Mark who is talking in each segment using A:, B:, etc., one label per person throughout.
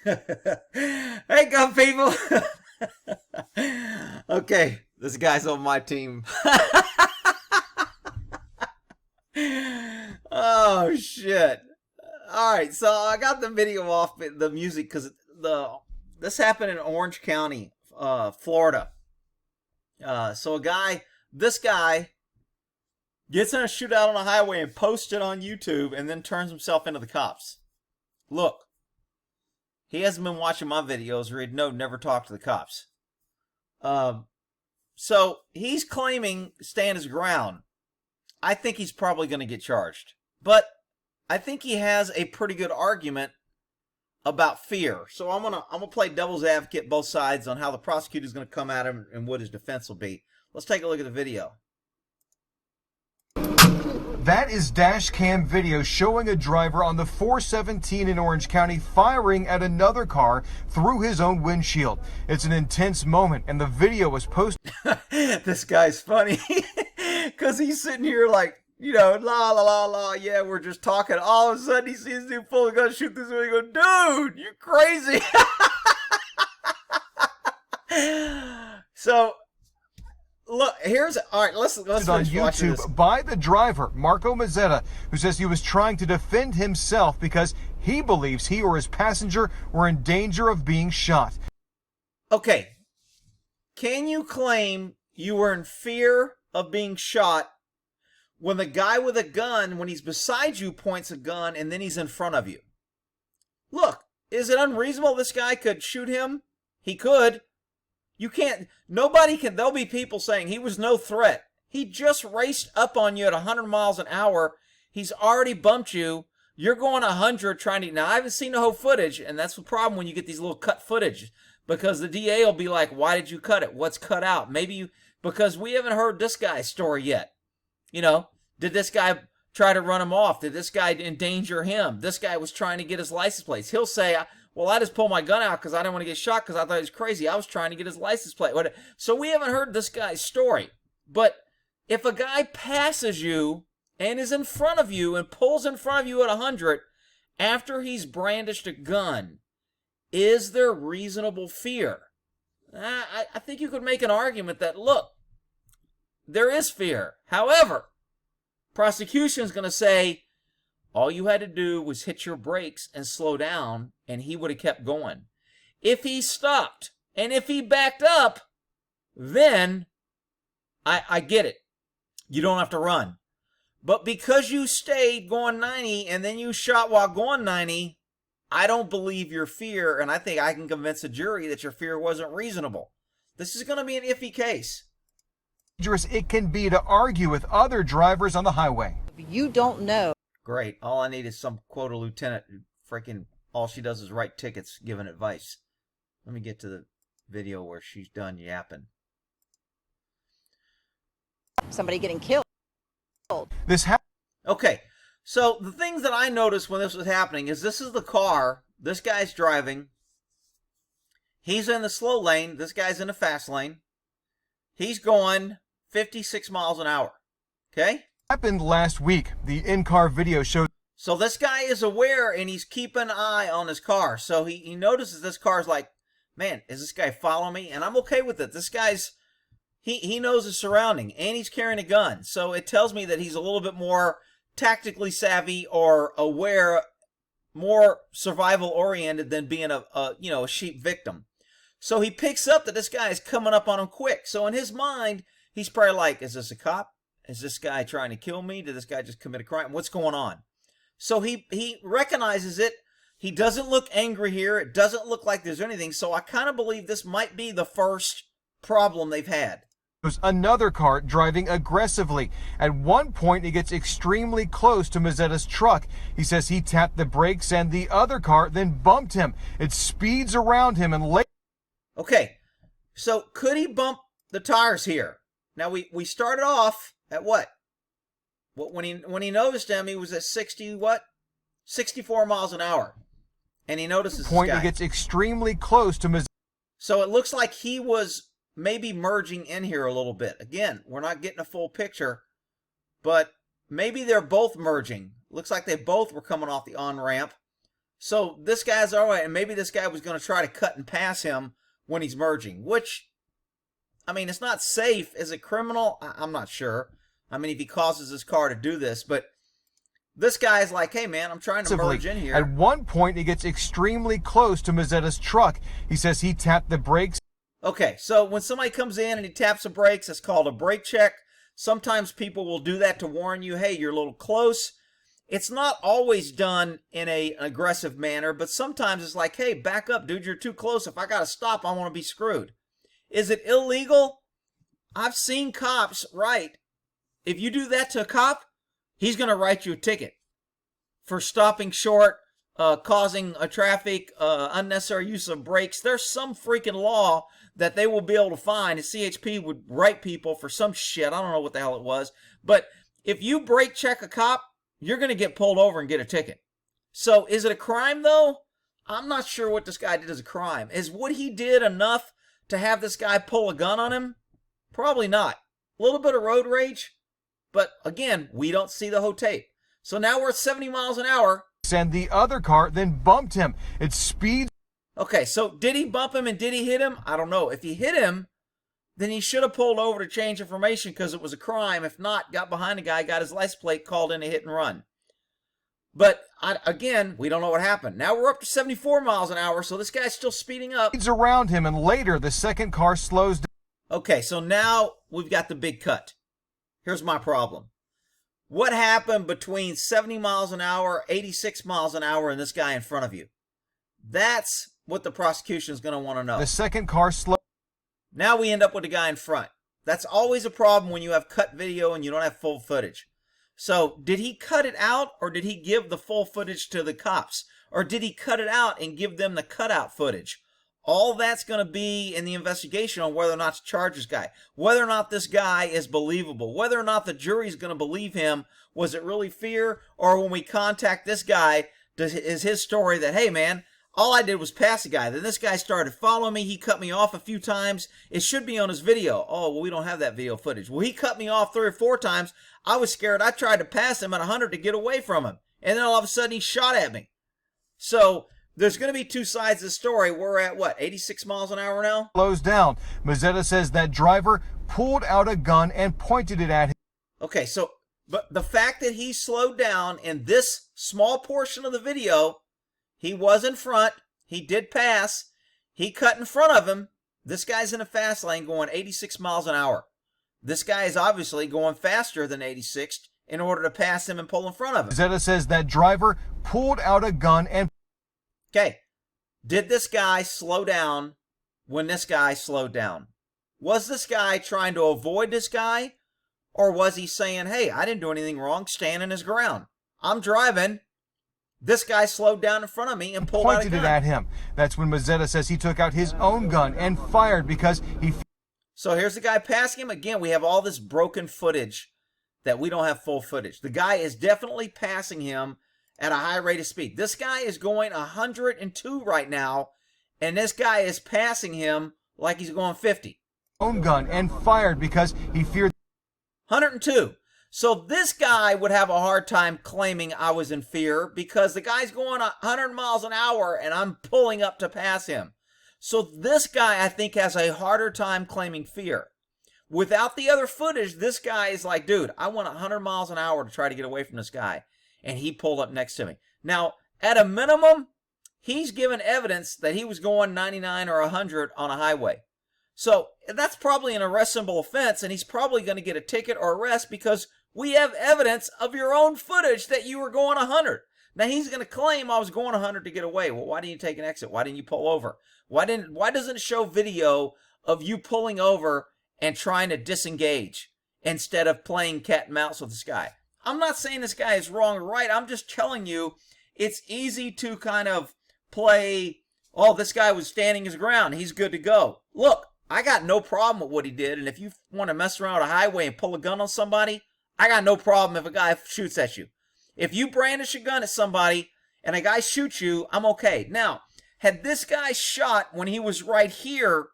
A: Hey, gun people. Okay, this guy's on my team. Oh shit! All right, so I got the video off the music because this happened in Orange County, Florida. So this guy gets in a shootout on a highway and posts it on YouTube, and then turns himself into the cops. Look, he hasn't been watching my videos, or he'd never talk to the cops. So he's claiming stand his ground. I think he's probably going to get charged, but I think he has a pretty good argument about fear. So I'm gonna play devil's advocate both sides on how the prosecutor is going to come at him and what his defense will be. Let's take a look at the video.
B: That is dash cam video showing a driver on the 417 in Orange County firing at another car through his own windshield. It's an intense moment, and the video was posted.
A: This guy's funny because he's sitting here like, la la la la, yeah, we're just talking. All of a sudden, he sees dude pull a gun, shoot this way. He goes, dude, you're crazy. So. Look, all right, let's
B: on YouTube by the driver, Marco Mazzetta, who says he was trying to defend himself because he believes he or his passenger were in danger of being shot.
A: Okay, can you claim you were in fear of being shot when the guy with a gun, when he's beside you, points a gun and then he's in front of you? Look, is it unreasonable this guy could shoot him? He could. You can't, nobody can, there'll be people saying he was no threat. He just raced up on you at 100 miles an hour. He's already bumped you. You're going 100 trying to, now I haven't seen the whole footage, and that's the problem when you get these little cut footage, because the DA will be like, why did you cut it? What's cut out? Maybe you, because we haven't heard this guy's story yet. Did this guy try to run him off? Did this guy endanger him? This guy was trying to get his license plates. He'll say, well, I just pulled my gun out because I didn't want to get shot because I thought he was crazy. I was trying to get his license plate. So we haven't heard this guy's story. But if a guy passes you and is in front of you and pulls in front of you at 100 after he's brandished a gun, is there reasonable fear? I think you could make an argument that, look, there is fear. However, prosecution is going to say, all you had to do was hit your brakes and slow down, and he would have kept going. If he stopped and if he backed up, then I get it. You don't have to run. But because you stayed going 90 and then you shot while going 90, I don't believe your fear, and I think I can convince a jury that your fear wasn't reasonable. This is going to be an iffy case.
B: Dangerous it can be to argue with other drivers on the highway.
C: You don't know.
A: Great. All I need is some quota lieutenant who freaking all she does is write tickets giving advice. Let me get to the video where she's done yapping.
C: Somebody getting killed.
A: Okay. So the things that I noticed when this was happening is this is the car. This guy's driving. He's in the slow lane. This guy's in the fast lane. He's going 56 miles an hour. Okay?
B: Happened last week. The in-car video shows.
A: So this guy is aware and he's keeping an eye on his car. So he notices this car's like, man, is this guy following me? And I'm okay with it. This guy's, he knows his surrounding and he's carrying a gun. So it tells me that he's a little bit more tactically savvy or aware, more survival oriented than being a sheep victim. So he picks up that this guy is coming up on him quick. So in his mind, he's probably like, is this a cop? Is this guy trying to kill me? Did this guy just commit a crime? What's going on? So he recognizes it. He doesn't look angry here. It doesn't look like there's anything. So I kind of believe this might be the first problem they've had.
B: There's another car driving aggressively. At one point, he gets extremely close to Mazzetta's truck. He says he tapped the brakes and the other car then bumped him. It speeds around him and
A: Okay, so could he bump the tires here? Now we started off at what? When he noticed him, he was at 64 miles an hour, and he notices this guy.
B: He gets extremely close to Mazzetta.
A: So it looks like he was maybe merging in here a little bit. Again, we're not getting a full picture, but maybe they're both merging. Looks like they both were coming off the on-ramp. So this guy's all right, and maybe this guy was going to try to cut and pass him when he's merging, which, I mean, it's not safe. Is it criminal? I'm not sure. I mean, if he causes his car to do this, but this guy's like, hey, man, I'm trying to merge in here.
B: At one point, he gets extremely close to Mazzetta's truck. He says he tapped the brakes.
A: Okay, so when somebody comes in and he taps the brakes, it's called a brake check. Sometimes people will do that to warn you, hey, you're a little close. It's not always done in an aggressive manner, but sometimes it's like, hey, back up, dude, you're too close. If I got to stop, I want to be screwed. Is it illegal? I've seen cops write, if you do that to a cop, he's going to write you a ticket for stopping short, causing a traffic, unnecessary use of brakes. There's some freaking law that they will be able to find. And CHP would write people for some shit. I don't know what the hell it was. But if you brake check a cop, you're going to get pulled over and get a ticket. So is it a crime, though? I'm not sure what this guy did as a crime. Is what he did enough to have this guy pull a gun on him? Probably not. A little bit of road rage. But again, we don't see the whole tape. So now we're at 70 miles an hour.
B: And the other car then bumped him. It speeds.
A: Okay, so did he bump him and did he hit him? I don't know. If he hit him, then he should have pulled over to change information because it was a crime. If not, got behind the guy, got his license plate, called in a hit and run. But again, we don't know what happened. Now we're up to 74 miles an hour, so this guy's still speeding up.
B: Speeds around him, and later the second car slows down.
A: Okay, so now we've got the big cut. Here's my problem. What happened between 70 miles an hour, 86 miles an hour, and this guy in front of you? That's what the prosecution is going to want to know.
B: The second car slows.
A: Now we end up with the guy in front. That's always a problem when you have cut video and you don't have full footage. So did he cut it out, or did he give the full footage to the cops? Or did he cut it out and give them the cutout footage? All that's going to be in the investigation on whether or not to charge this guy, whether or not this guy is believable, whether or not the jury's going to believe him. Was it really fear? Or when we contact this guy, is his story that, hey, man, all I did was pass the guy. Then this guy started following me. He cut me off a few times. It should be on his video. Oh, well, we don't have that video footage. Well, he cut me off 3 or 4 times. I was scared. I tried to pass him at 100 to get away from him. And then all of a sudden he shot at me. So there's going to be two sides of the story. We're at, what, 86 miles an hour now?
B: Slows down. Mazzetta says that driver pulled out a gun and pointed it at him.
A: Okay, so but the fact that he slowed down in this small portion of the video, he was in front, he did pass, he cut in front of him. This guy's in a fast lane going 86 miles an hour. This guy is obviously going faster than 86 in order to pass him and pull in front of him.
B: Mazzetta says that driver pulled out a gun and...
A: Okay, did this guy slow down when this guy slowed down? Was this guy trying to avoid this guy? Or was he saying, hey, I didn't do anything wrong, standing his ground. I'm driving. This guy slowed down in front of me and pulled out a gun.
B: Pointed it at him. That's when Mazzetta says he took out his own gun and fired because he...
A: So here's the guy passing him. Again, we have all this broken footage that we don't have full footage. The guy is definitely passing him at a high rate of speed. This guy is going 102 right now, and this guy is passing him like he's going 50.
B: Own gun and fired because he feared...
A: 102. So this guy would have a hard time claiming I was in fear because the guy's going 100 miles an hour and I'm pulling up to pass him. So this guy, I think, has a harder time claiming fear. Without the other footage, this guy is like, dude, I went 100 miles an hour to try to get away from this guy. And he pulled up next to me. Now, at a minimum, he's given evidence that he was going 99 or 100 on a highway. So that's probably an arrestable offense, and he's probably going to get a ticket or arrest because we have evidence of your own footage that you were going 100. Now, he's going to claim I was going 100 to get away. Well, why didn't you take an exit? Why didn't you pull over? Why doesn't it show video of you pulling over and trying to disengage instead of playing cat and mouse with this guy? I'm not saying this guy is wrong or right. I'm just telling you it's easy to kind of play, oh, this guy was standing his ground. He's good to go. Look, I got no problem with what he did. And if you want to mess around with a highway and pull a gun on somebody, I got no problem if a guy shoots at you. If you brandish a gun at somebody and a guy shoots you, I'm okay. Now, had this guy shot when he was right here,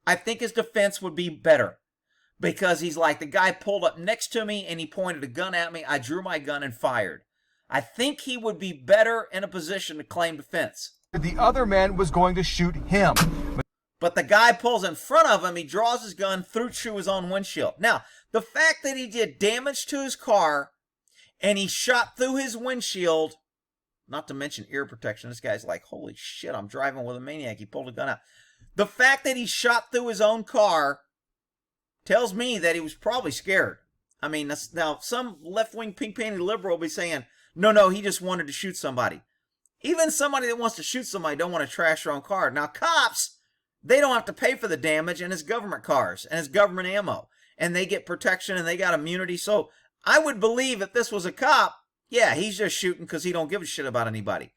A: I think his defense would be better. Because he's like, the guy pulled up next to me and he pointed a gun at me. I drew my gun and fired. I think he would be better in a position to claim defense.
B: The other man was going to shoot him.
A: But the guy pulls in front of him. He draws his gun through his own windshield. Now, the fact that he did damage to his car and he shot through his windshield, not to mention ear protection. This guy's like, holy shit, I'm driving with a maniac. He pulled a gun out. The fact that he shot through his own car tells me that he was probably scared. I mean, now some left-wing pink-panty liberal will be saying, no, he just wanted to shoot somebody. Even somebody that wants to shoot somebody don't want to trash their own car. Now, cops, they don't have to pay for the damage, and it's government cars, and it's government ammo, and they get protection, and they got immunity. So I would believe if this was a cop, yeah, he's just shooting because he don't give a shit about anybody.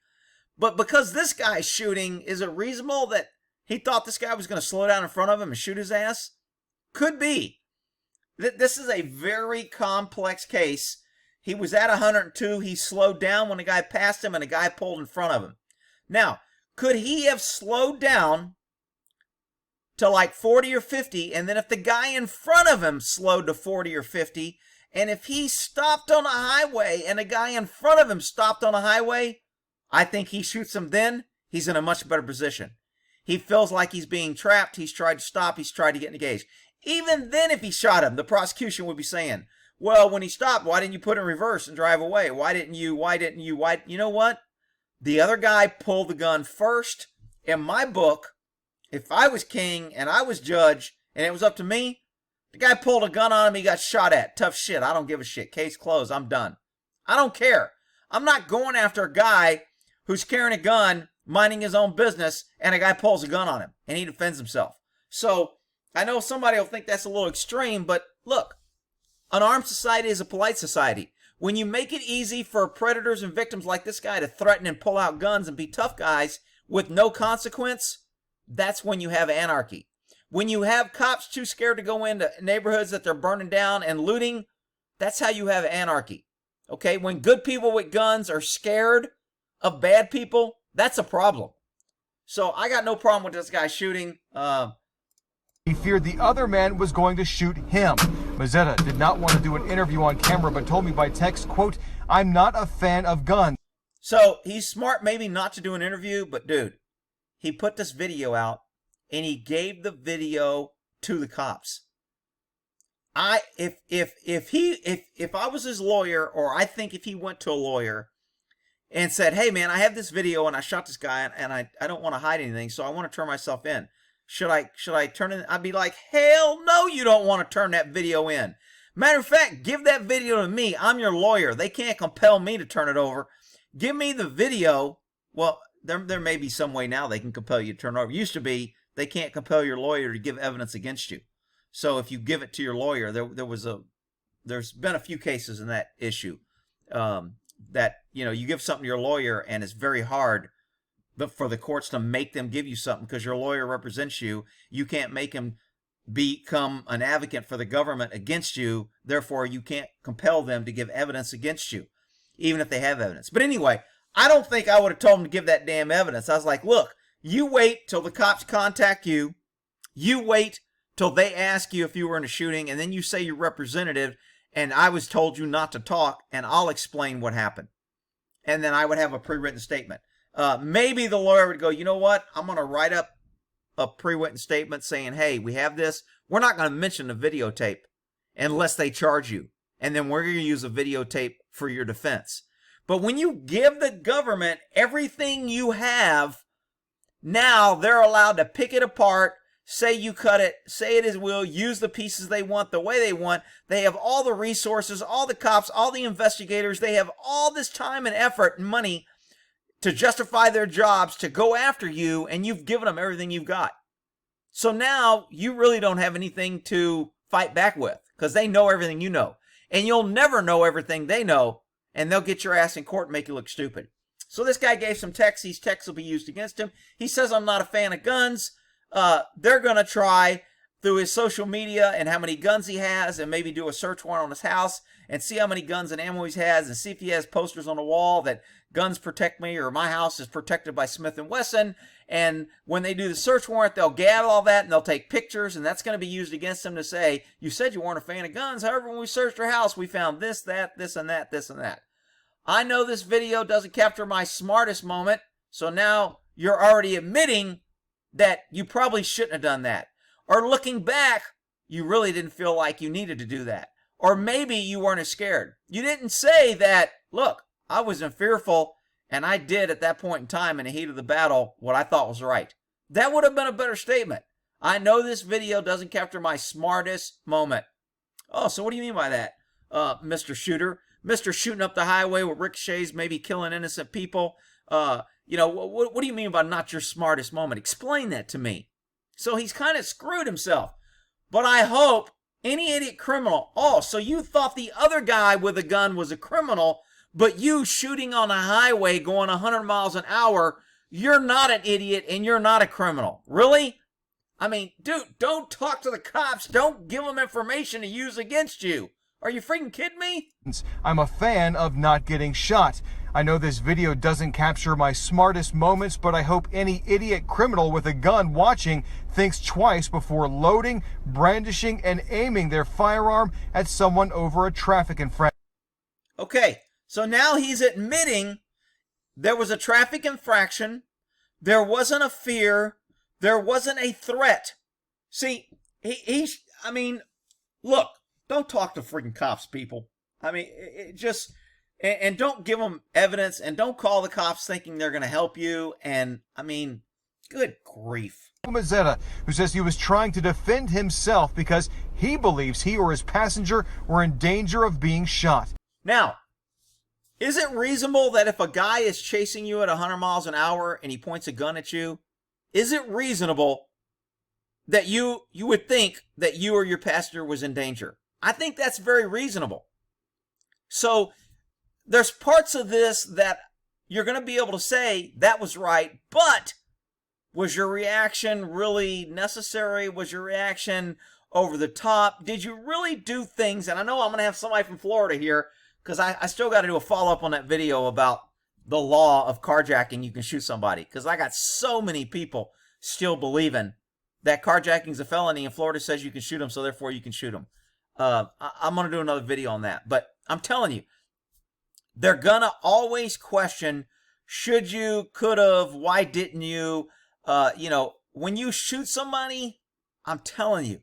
A: But because this guy's shooting, is it reasonable that he thought this guy was going to slow down in front of him and shoot his ass? Could be. This is a very complex case. He was at 102. He slowed down when a guy passed him and a guy pulled in front of him. Now, could he have slowed down to like 40 or 50, and then if the guy in front of him slowed to 40 or 50, and if he stopped on a highway and a guy in front of him stopped on a highway, I think he shoots him then, he's in a much better position. He feels like he's being trapped. He's tried to stop. He's tried to get engaged. Even then, if he shot him, the prosecution would be saying, well, when he stopped, why didn't you put in reverse and drive away? Why didn't you? You know what? The other guy pulled the gun first. In my book, if I was king and I was judge and it was up to me, the guy pulled a gun on him, he got shot at. Tough shit. I don't give a shit. Case closed. I'm done. I don't care. I'm not going after a guy who's carrying a gun, minding his own business, and a guy pulls a gun on him and he defends himself. So I know somebody will think that's a little extreme, but look, an armed society is a polite society. When you make it easy for predators and victims like this guy to threaten and pull out guns and be tough guys with no consequence, that's when you have anarchy. When you have cops too scared to go into neighborhoods that they're burning down and looting, that's how you have anarchy. Okay? When good people with guns are scared of bad people, that's a problem. So I got no problem with this guy shooting.
B: He feared the other man was going to shoot him. Mazzetta did not want to do an interview on camera, but told me by text, quote, I'm not a fan of guns.
A: So he's smart maybe not to do an interview, but dude, he put this video out and he gave the video to the cops. If I was his lawyer, or I think if he went to a lawyer and said, hey man, I have this video and I shot this guy and I don't want to hide anything, so I want to turn myself in. Should I turn it? I'd be like, hell no, you don't want to turn that video in. Matter of fact, give that video to me. I'm your lawyer. They can't compel me to turn it over. Give me the video. Well, there may be some way now they can compel you to turn it over. It used to be they can't compel your lawyer to give evidence against you. So if you give it to your lawyer, there's been a few cases in that issue that, you know, you give something to your lawyer and it's very hard for the courts to make them give you something because your lawyer represents you. You can't make him become an advocate for the government against you. Therefore, you can't compel them to give evidence against you, even if they have evidence. But anyway, I don't think I would have told him to give that damn evidence. I was like, look, you wait till the cops contact you. You wait till they ask you if you were in a shooting, and then you say you're representative, and I was told you not to talk, and I'll explain what happened. And then I would have a pre-written statement. Maybe the lawyer would go, you know what? I'm going to write up a pre-written statement saying, hey, we have this. We're not going to mention the videotape unless they charge you. And then we're going to use a videotape for your defense. But when you give the government everything you have, now they're allowed to pick it apart, say you cut it, say it is will, use the pieces they want the way they want. They have all the resources, all the cops, all the investigators. They have all this time and effort and money to justify their jobs, to go after you, and you've given them everything you've got. So now you really don't have anything to fight back with because they know everything you know. And you'll never know everything they know, and they'll get your ass in court and make you look stupid. So this guy gave some texts. These texts will be used against him. He says, I'm not a fan of guns. They're going to try through his social media and how many guns he has and maybe do a search warrant on his house and see how many guns and ammo he has and see if he has posters on the wall that guns protect me or my house is protected by Smith & Wesson. And when they do the search warrant, they'll gather all that and they'll take pictures, and that's going to be used against him to say, you said you weren't a fan of guns. However, when we searched your house, we found this, that, this, and that, this, and that. I know this video doesn't capture my smartest moment, so now you're already admitting that you probably shouldn't have done that. Or looking back, you really didn't feel like you needed to do that. Or maybe you weren't as scared. You didn't say that, look, I wasn't fearful, and I did at that point in time in the heat of the battle what I thought was right. That would have been a better statement. I know this video doesn't capture my smartest moment. Oh, so what do you mean by that, Mr. Shooter? Mr. Shooting up the highway with ricochets, maybe killing innocent people. What do you mean by not your smartest moment? Explain that to me. So he's kind of screwed himself. But I hope any idiot criminal, oh, so you thought the other guy with a gun was a criminal, but you shooting on a highway going 100 miles an hour, you're not an idiot and you're not a criminal. Really? I mean, dude, don't talk to the cops. Don't give them information to use against you. Are you freaking kidding me?
B: I'm a fan of not getting shot. I know this video doesn't capture my smartest moments, but I hope any idiot criminal with a gun watching thinks twice before loading, brandishing, and aiming their firearm at someone over a traffic infraction.
A: Okay, so now he's admitting there was a traffic infraction, there wasn't a fear, there wasn't a threat. See, look, don't talk to freaking cops, people. I mean, and don't give them evidence, and don't call the cops thinking they're going to help you. And, I mean, good grief.
B: Mazzetta, who says he was trying to defend himself because he believes he or his passenger were in danger of being shot.
A: Now, is it reasonable that if a guy is chasing you at 100 miles an hour and he points a gun at you, is it reasonable that you would think that you or your passenger was in danger? I think that's very reasonable. So there's parts of this that you're going to be able to say that was right, but was your reaction really necessary? Was your reaction over the top? Did you really do things? And I know I'm going to have somebody from Florida here because I still got to do a follow-up on that video about the law of carjacking. You can shoot somebody because I got so many people still believing that carjacking is a felony and Florida says you can shoot them, so therefore you can shoot them. I'm going to do another video on that. But I'm telling you, they're going to always question, should you, could have, why didn't you? When you shoot somebody, I'm telling you,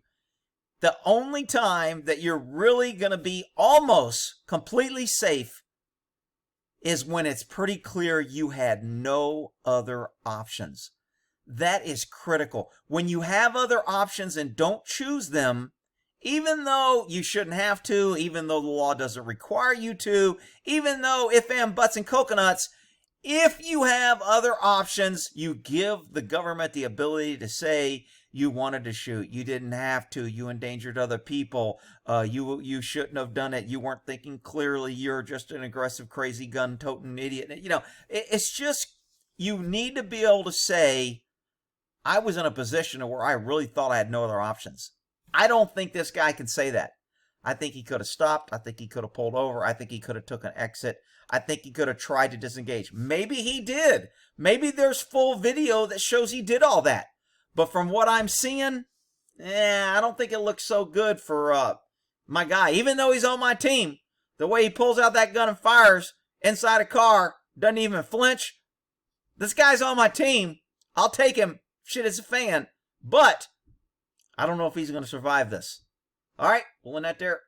A: the only time that you're really going to be almost completely safe is when it's pretty clear you had no other options. That is critical. When you have other options and don't choose them, even though you shouldn't have to, even though the law doesn't require you to, even though if and buts and coconuts, if you have other options, you give the government the ability to say you wanted to shoot, you didn't have to, you endangered other people, you shouldn't have done it, you weren't thinking clearly, you're just an aggressive, crazy, gun-toting idiot. It's just, you need to be able to say, I was in a position where I really thought I had no other options. I don't think this guy can say that. I think he could have stopped. I think he could have pulled over. I think he could have took an exit. I think he could have tried to disengage. Maybe he did. Maybe there's full video that shows he did all that. But from what I'm seeing, I don't think it looks so good for my guy. Even though he's on my team, the way he pulls out that gun and fires inside a car, doesn't even flinch. This guy's on my team. I'll take him. Shit, as a fan. But I don't know if he's going to survive this. All right, we'll end that there.